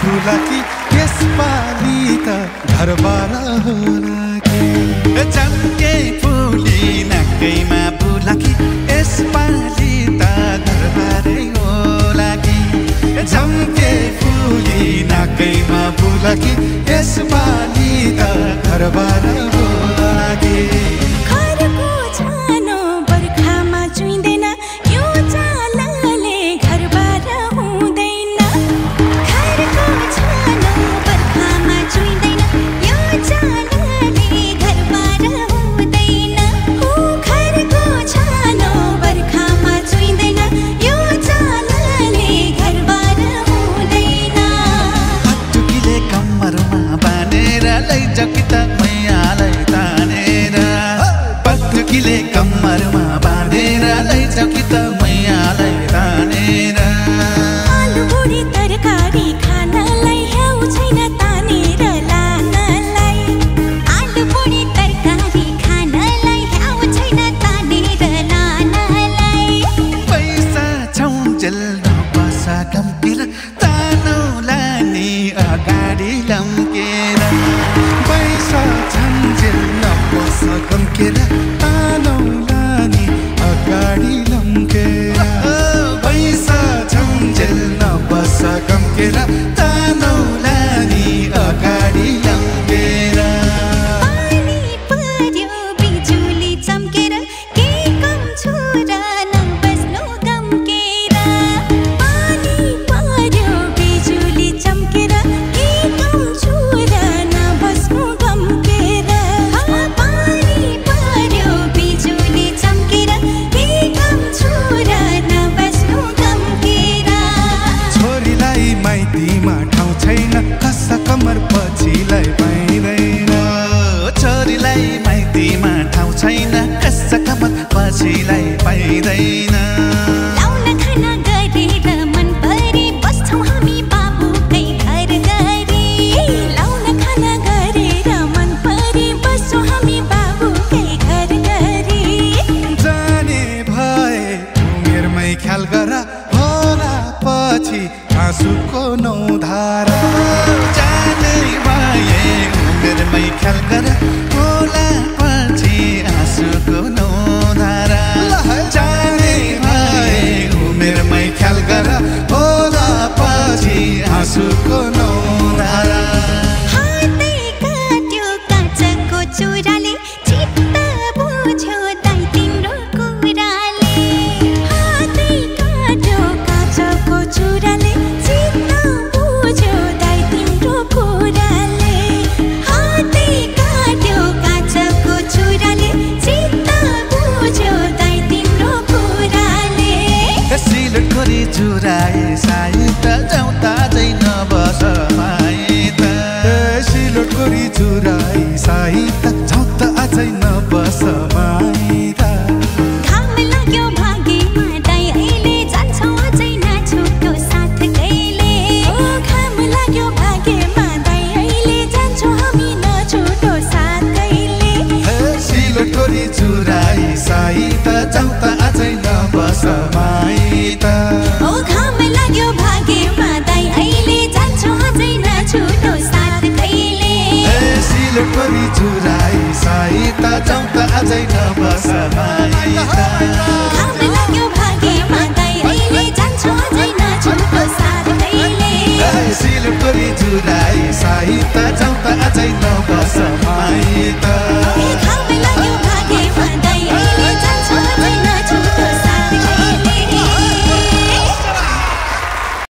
फुलाकी यसपालि त घरबार होला कि चम्के फुली नाकैमा बुलाकी यसपालि त घरबारै होला कि चम्के फुली नाकैमा बुलाकी यसपालि त घरबार होला कि घरको छानो बर्खामा चुइँदैन यो चालले घरबार हुँदैन घरको छानो बर्खामा चुइँदैन यो चालले घरबार हुँदैन घरको छानो बर्खामा चुइँदैन यो चालले घरबार हुँदैन पटुकीले कम्मरमा बाँधेर लैजाऊ कि त मैयालाई तानेर पटुकीले कम्मरमा बाँधेर लैजाऊ कि त मैयालाई तानेर आलु बुढी तरकारी खानलाई ह्याउ छैन तानेर लानलाई आलु बुढी तरकारी खानलाई ह्याउ छैन तानेर लानलाई पैसा छौन्जेल नबस कम्केर तानो लाने अगाडि लम्केर पैसा छन्जेल नबस कम्केर तानो लाने अगाडि लम्केर पैसा छन्जेल नबस कम्केर तानो लाने अगाडि लम्केर पानी पर्यो बिजुली चम्केर के कम छोरा नबस्नु गम्केर पानी पर्यो बिजुली चम्केर के कम छोरा नबस्नु गम्केर पानी पर्यो बिजुली चम्केर के कम छोरा नबस्नु गम्केर छोरीलाई माइतीमा ठाउँ छैन कस कमर पछिलाई पाइँदैन छोरीलाई माइतीमा ठाउँ छैन कस कमर पछिलाई पाइँदैन लाउन खाना गरेर मन परे बस्छौँ हामी बाबुकै घर गरी लाउन खाना गरेर मन परे बस्छौँ हामी बाबुकै घर गरी जाने भए उमेरमै ख्याल गर होला पछि आँसुको नौधारा जाने भए उमेरमै ख्याल गर होला पछि आँसुको नौधारा जाने भए उमेरमै ख्याल गर होला पछि आँसुको नौधारा हातै काट्यो काँचको चुराले चित्त बुझ्यो दाइ तिम्रो कुराले हातै काट्यो काँचको चुराले चित्त बुझ्यो दाइ तिम्रो कुराले हातै काट्यो काँचको चुराले चित्त बुझ्यो दाइ तिम्रो कुराले सिलगढी चुराए साइत जाउँ ताजै नबस माइत सिलगढी चुराई साइत झौत अझै नबस माइत घाम लाग्यो भागेमा दाइ अहिले जान्छौँ अझै नछुटो साथ कहिले घाम लाग्यो भागेमा दाइ अहिले जान्छौँ हामी नछुटो साथ कहिले सिलगढी चुराई साइत झौत अझै नबस माइत घाम लाग्यो भागेमा दाइ अहिले जान्छौँ अझै नछुटो साथ कहिले सिलगढी चुराई साइत झौत अझै नबस माइत घाम लाग्यो भागेमा दाइ अहिले जान्छौँ अझै नछुटो साथ कहिले सिलगढी चुराई साइत झौत अझै नबस माइत